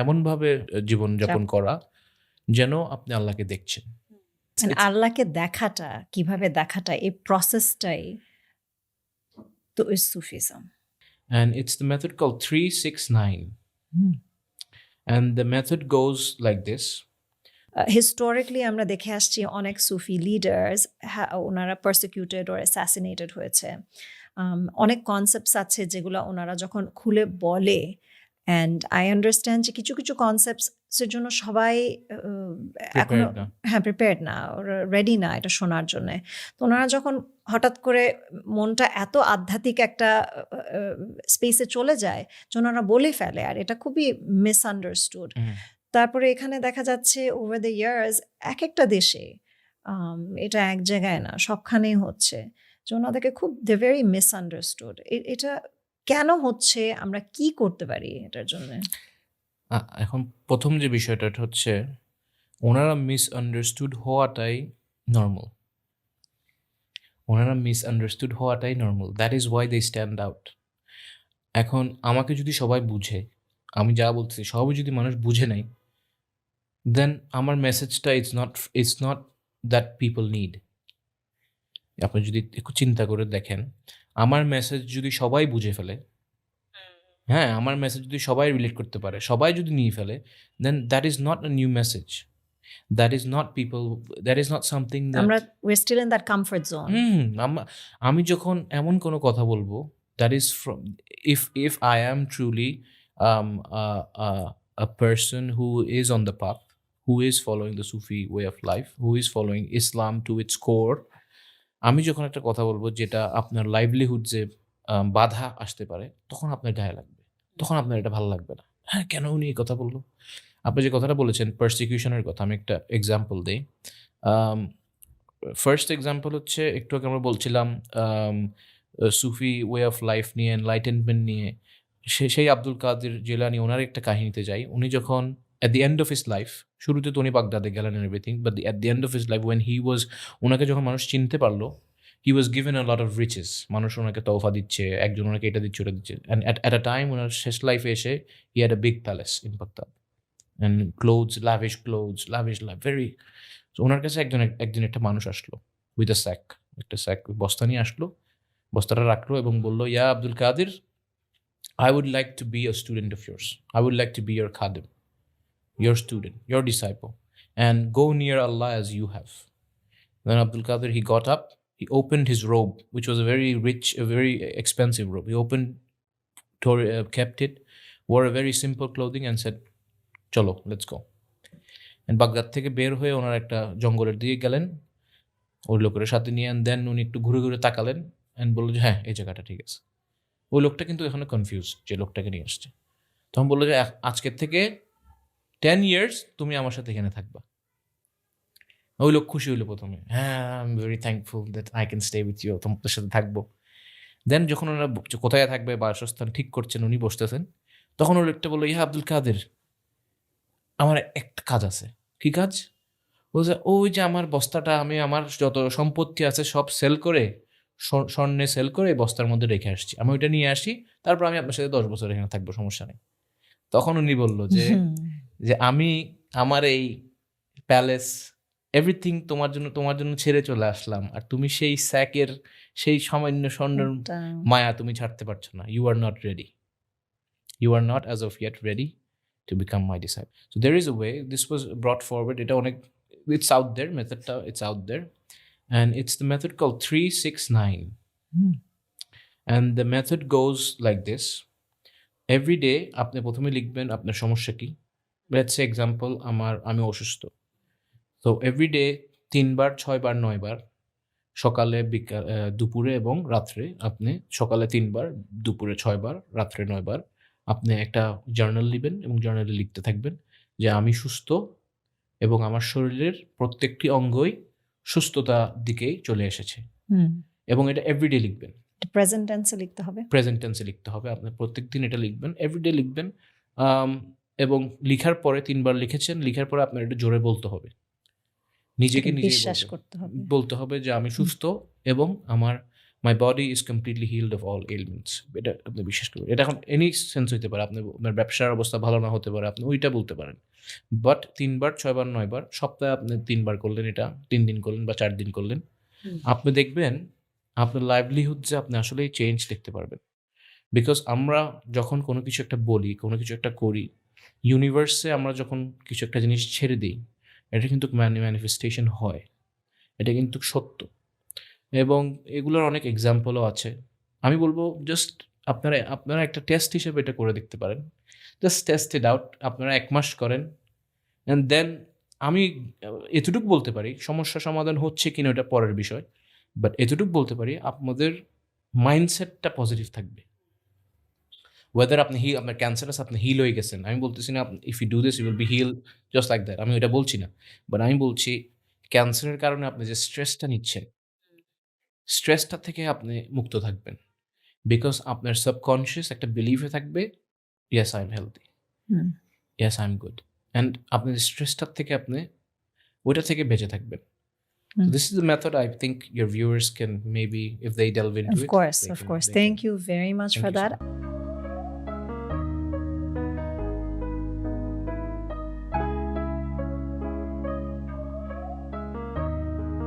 এমনভাবে জীবনযাপন করা যেন আপনি আল্লাহকে দেখছেন। মানে আল্লাহকে দেখাটা, কিভাবে দেখাটা, এই প্রসেসটাই তো is Sufism. And it's the method called 369. And the method goes like this. Historically আমরা দেখে আসছি অনেক সুফি লিডার্স ওনারা পারসিকিউটেড ওর অ্যাসাসিনেটেড হয়েছে। অনেক কনসেপ্টস আছে যেগুলো ওনারা যখন খুলে বলে, অ্যান্ড আই আন্ডারস্ট্যান্ড যে কিছু কিছু কনসেপ্টসের জন্য সবাই এখনো Prepared না। প্রিপেয়ার্ড না, ওরা রেডি না এটা শোনার জন্যে। তো ওনারা যখন হঠাৎ করে মনটা এত আধ্যাত্মিক একটা স্পেসে চলে যায় যে ওনারা বলে ফেলে, আর এটা খুবই মিসআন্ডারস্টুড। তারপরে এখানে দেখা যাচ্ছে ওভার দ্য ইয়ার্স এক একটা দেশে এটা এক জায়গায় না, সবখানেই হচ্ছে যে ওনাদেরকে খুব দে ভেরি মিসআন্ডারস্টুড। এটা কেন হচ্ছে, আমরা কি করতে পারি এটার জন্য? এখন প্রথম যে বিষয়টা হচ্ছে ওনারা মিসআন্ডারস্টুড হওয়াটাই normal. That is why they stand out. এখন আমাকে যদি সবাই বুঝে, আমি যা বলতেছি সবাই যদি মানুষ বুঝে নেয়, দেন আমার মেসেজটা it's not that people need. আপনি যদি একটু চিন্তা করে দেখেন, আমার মেসেজ যদি সবাই বুঝে ফেলে, হ্যাঁ, আমার মেসেজ যদি সবাই রিলেট করতে পারে, সবাই যদি নিয়ে ফেলে, then that is not a new message. That is not people, that is not something আমরা we are still in that comfort zone. আমি যখন এমন কোনো কথা বলবো, that is from, if I am truly a person who is on the path, who is following the Sufi way of life, who is following Islam to its core, আমি যখন একটা কথা বলবো যেটা আপনার লাইভলিহুড যে বাধা আসতে পারে, তখন আপনার গায়ে লাগবে, তখন আপনার এটা ভালো লাগবে না। হ্যাঁ, কেন উনি এই কথা বললো? আপনি যে কথাটা বলেছেন পারসিকিউশনের কথা, আমি একটা এক্সাম্পল দিই। ফার্স্ট এক্সাম্পল হচ্ছে একটু আগে আমরা বলছিলাম সুফি ওয়ে অফ লাইফ নিয়ে, এনলাইটেনমেন্ট নিয়ে। সেই আব্দুল কাদের জিলানী, ওনার একটা কাহিনীতে যাই। উনি যখন at the end of his life, শুরুতে তো উনি বাগদাদে গেলেন and everything, but at the end of his life when he was, ওনাকে যখন মানুষ চিনতে পারলো, he was given a lot of riches. মানুষ ওনাকে তওফা দিচ্ছে, একজন ওনাকে এটা দিচ্ছে, ওটা দিচ্ছে, and at a time ওনার শেষ লাইফে এসে he had a big palace in Baghdad and lavish clothes, very. So ওনার কাছে একদিন একটা মানুষ আসলো with a sack, একটা স্যাক, বস্তা নিয়ে আসলো, বস্তাটা রাখলো এবং বললো, ইয়া আব্দুল কাদের, I would like to be a student of yours. I would like to be your khadim, your student, your disciple, and go near Allah as you have. Then Abdul Qadir, he got up, he opened his robe, which was a very rich, a very expensive robe. He opened, kept it, wore a very simple clothing and said, cholo, let's go. And Baghdad থেকে বের হয়ে ওনার একটা জঙ্গলের দিকে গেলেন ওই লোকের সাথে নিয়ে, and then উনি একটু ঘুরে ঘুরে তাকালেন and বললো যে হ্যাঁ, এই জায়গাটা ঠিক আছে। ওই লোকটা কিন্তু এখানে কনফিউজ, যে লোকটাকে নিয়ে আসছে। তখন বললো যে আজকের থেকে 10 years তুমি আমার সাথে এখানে থাকবা। ওই লোক খুশি হইলো প্রথমে, হ্যাঁ, I am very thankful that I can stay with you, তোমাদের সাথে থাকবো। দেন যখন ওনারা কোথায় থাকবে বাসস্থান ঠিক করছেন, উনি বসতেছেন, তখন ওই লোকটা বললো, ইয়া আব্দুল কাদের, আমার একটা কাজ আছে। কি কাজ? বলছে, ওই যে আমার বস্তাটা, আমি আমার যত সম্পত্তি আছে সব সেল করে, স্বর্ণে সেল করে বস্তার মধ্যে রেখে আসছি, আমি ওইটা নিয়ে আসি, তারপর আমি আপনার সাথে 10 বছর এখানে থাকবো, সমস্যা নেই। তখন উনি বললো যে আমি আমার এই প্যালেস এভরিথিং তোমার জন্য ছেড়ে চলে আসলাম, আর তুমি সেই স্যাকের সেই সামান্য স্বর্ণের মায়া তুমি ছাড়তে পারছো না। You are not ready, you are not as of yet ready to become my disciple. So there is a way, this was brought forward, it's out there, methodটা it's out there, and it's the method called 369. And the method goes like this. Every day আপনি প্রথমে লিখবেন আপনার সমস্যা কি। let's say example, আমি অসুস্থ, তো every day 3 বার, 6 বার, 9 বার, সকালে, দুপুরে এবং রাত্রে, আপনি সকালে 3 বার, দুপুরে 6 বার, রাত্রে 9 বার আপনি একটা জার্নাল নেবেন এবং জার্নালে লিখতে থাকবেন যে আমি সুস্থ এবং আমার শরীরের প্রত্যেকটি অঙ্গই সুস্থতার দিকেই চলে এসেছে। এবং এটা এভরিডে লিখবেন। প্রেজেন্ট টেন্সে লিখতে হবে। আপনি প্রত্যেকদিন এটা লিখবেন, এভরিডে লিখবেন। এবং লিখার পরে 3 বার লিখেছেন, লিখার পরে আপনার এটা জোরে বলতে হবে, নিজেকে নিজে বিশ্বাস করতে হবে, বলতে হবে যে আমি সুস্থ এবং আমার my body is completely held of all elements, এটা আপনি বিশ্বাস করবেন। এটা এখন এনি সেন্স হইতে পারে, আপনার ব্যবসার অবস্থা ভালো না হতে পারে, আপনি ওইটা বলতে পারেন। বাট 3 বার 6 বার 9 বার সপ্তাহে আপনি 3 বার করলেন, এটা 3 দিন করলেন বা 4 দিন করলেন, আপনি দেখবেন আপনার লাইভলিহুড যে আপনি আসলেই চেঞ্জ দেখতে পারবেন। বিকজ আমরা যখন কোনো কিছু একটা বলি, কোনো কিছু একটা করি, ইউনিভার্সে আমরা যখন কিছু একটা জিনিস ছেড়ে দিই, এটা কিন্তু ম্যানিফেস্টেশন হয়, এটা কিন্তু সত্য। এবং এগুলোর অনেক এক্সাম্পলও আছে। আমি বলবো জাস্ট আপনারা একটা টেস্ট হিসেবে এটা করে দেখতে পারেন। Just test it out. আপনারা 1 মাস করেন, অ্যান্ড দেন আমি এতটুকু বলতে পারি, সমস্যা সমাধান হচ্ছে কিনা ওটা পরের বিষয়, বাট এতটুকু বলতে পারি আপনাদের মাইন্ডসেটটা পজিটিভ থাকবে। ওয়েদার আপনার ক্যান্সার আছে, আপনি হিল হয়ে গেছেন, আমি বলতেছি না if you do this you will be heal just like that, আমি ওটা বলছি না। বাট আমি বলছি ক্যান্সারের কারণে আপনি যে স্ট্রেসটা নিচ্ছেন, স্ট্রেসটা থেকে আপনি মুক্ত থাকবেন। বিকজ আপনার সাবকনশিয়াস একটা বিলিভে থাকবে, yes I am healthy, hmm. Yes I am good, and আপনার স্ট্রেসটার থেকে আপনি ওইটা থেকে বেঁচে থাকবেন। So Mm. this is the method I think your viewers can maybe, if they delve into Of it, course, they of can- course. they Thank can- you very much Thank for you so that. much.